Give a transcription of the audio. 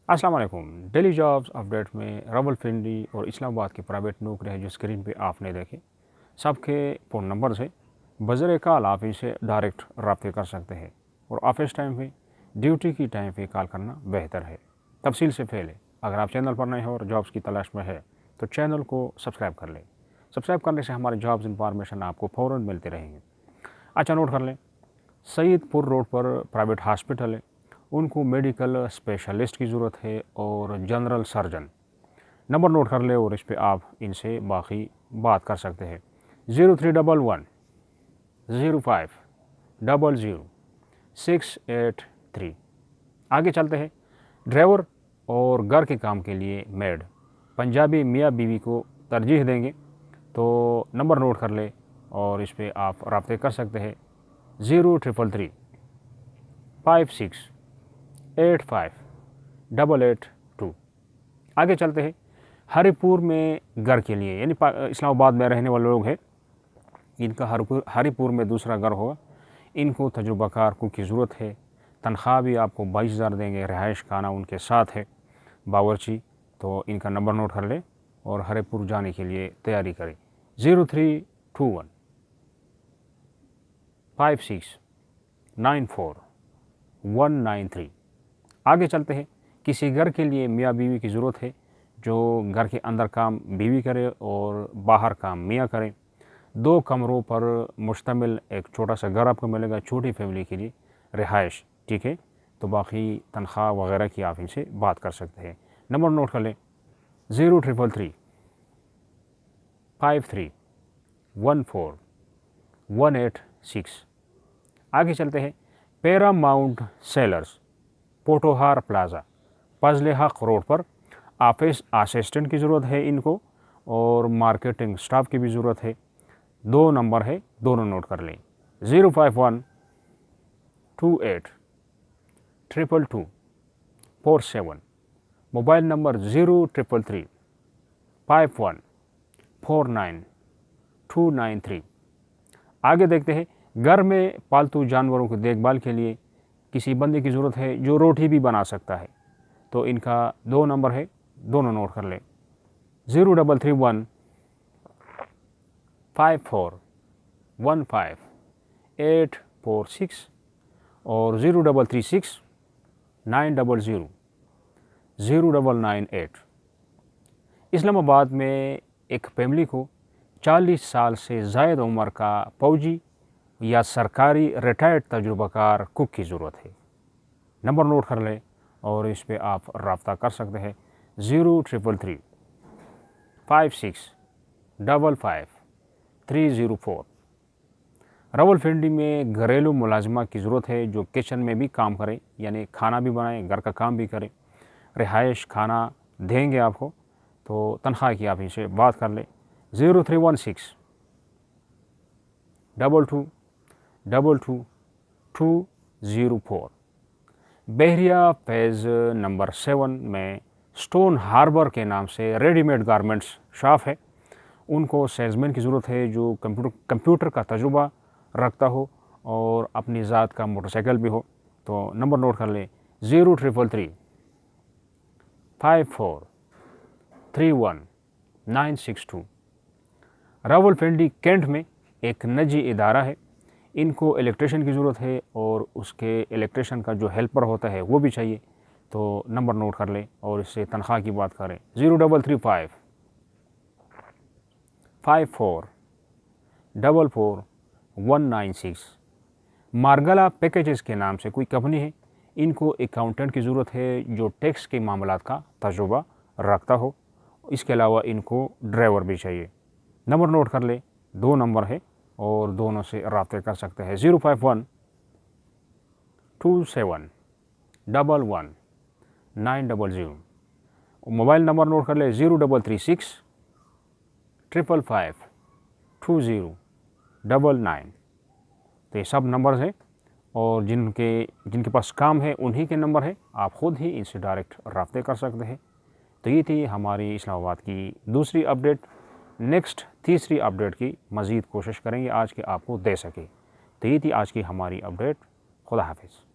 अस्सलाम वालेकुम। Daily jobs update में रावलपिंडी और इस्लामाबाद की प्राइवेट नौकरी है जो स्क्रीन पे आपने देखे। सबके फ़ोन नंबर से बज़र कॉल आप इनसे डायरेक्ट रब्ते कर सकते हैं और ऑफिस टाइम पे ड्यूटी की टाइम पे कॉल करना बेहतर है। तफसील से पहले अगर आप चैनल पर नए हो और जॉब्स की तलाश में है तो चैनल को सब्सक्राइब कर लें। सब्सक्राइब करने से हमारे जॉब्स इंफॉर्मेशन आपको फ़ौरन मिलते रहेंगे। अच्छा नोट कर लें, सईदपुर रोड पर प्राइवेट हॉस्पिटल है, उनको मेडिकल स्पेशलिस्ट की ज़रूरत है और जनरल सर्जन। नंबर नोट कर ले और इस पर आप इनसे बाकी बात कर सकते हैं। 031105000683। आगे चलते हैं। ड्राइवर और घर के काम के लिए मेड पंजाबी मियाँ बीवी को तरजीह देंगे, तो नंबर नोट कर ले और इस पर आप रब्ते कर सकते हैं। 0333568582। आगे चलते हैं। हरिपुर में घर के लिए यानी इस्लामाबाद में रहने वाले लोग हैं, इनका हरिपुर में दूसरा घर होगा। इनको तजुर्बाकार कुक की ज़रूरत है। तनख्वाह भी आपको 22,000 देंगे। रिहाइश खाना उनके साथ है, बावर्ची। तो इनका नंबर नोट कर ले और हरिपुर जाने के लिए तैयारी करें। 032156949193। आगे चलते हैं। किसी घर के लिए मियाँ बीवी की ज़रूरत है, जो घर के अंदर काम बीवी करे और बाहर काम मियाँ करें। 2 कमरों पर मुश्तमिल एक छोटा सा घर आपको मिलेगा, छोटी फैमिली के लिए रिहाइश, ठीक है। तो बाकी तनख्वाह वगैरह की आप इनसे बात कर सकते हैं। नंबर नोट कर लें। 0333531418 आगे चलते हैं। पैरामाउंट सेलर्स, पोटोहार प्लाजा, फजल हक रोड पर ऑफिस असिस्टेंट की ज़रूरत है इनको और मार्केटिंग स्टाफ की भी ज़रूरत है। 2 नंबर है, दोनों नोट कर लें। 051282247। Mobile number 033351499293। आगे देखते हैं। घर में पालतू जानवरों की देखभाल के लिए किसी बंदे की ज़रूरत है जो रोटी भी बना सकता है, तो इनका 2 नंबर है, दोनों नोट कर लें। 033154154846 और 0336900098। इस्लामाबाद में एक फैमिली को 40 साल से ज़ायद उम्र का फौजी या सरकारी रिटायर्ड तजुर्बाकार कुक की ज़रूरत है। नंबर नोट कर लें और इस पर आप रब्ता कर सकते हैं। 033356555304। रावलपिंडी में घरेलू मुलाजिमा की ज़रूरत है जो किचन में भी काम करे, यानी खाना भी बनाए, घर का काम भी करे। रिहाइश खाना देंगे आपको, तो तनख्वाह की आप इनसे बात कर लें। 0316222204। बहरिया फेज़ नंबर 7 में स्टोन हार्बर के नाम से रेडीमेड गारमेंट्स शॉप है, उनको सेल्समैन की ज़रूरत है जो कंप्यूटर का तजुर्बा रखता हो और अपनी ज़ात का मोटरसाइकिल भी हो। तो नंबर नोट कर लें। 0333543192। रावलपिंडी कैंट में एक निजी इदारा है, इनको इलेक्ट्रिशियन की ज़रूरत है और उसके इलेक्ट्रिशियन का जो हेल्पर होता है वो भी चाहिए, तो नंबर नोट कर लें और इससे तनख्वाह की बात करें। 0335544196। मार्गला पैकेजेस के नाम से कोई कंपनी है, इनको अकाउंटेंट की ज़रूरत है जो टैक्स के मामलात का तजुर्बा रखता हो। इसके अलावा इनको ड्राइवर भी चाहिए। नंबर नोट कर ले, 2 नंबर है और दोनों से रब्ते कर सकते हैं। 05127111900। मोबाइल नंबर नोट कर ले। 0336555209। तो ये सब नंबर्स हैं और जिनके पास काम है उन्हीं के नंबर है, आप ख़ुद ही इनसे डायरेक्ट रब्ते कर सकते हैं। तो ये थी हमारी इस्लामाबाद की दूसरी अपडेट। नेक्स्ट तीसरी अपडेट की मज़ीद कोशिश करेंगे आज के आपको दे सके। तो ये थी आज की हमारी अपडेट। खुदा हाफिज़।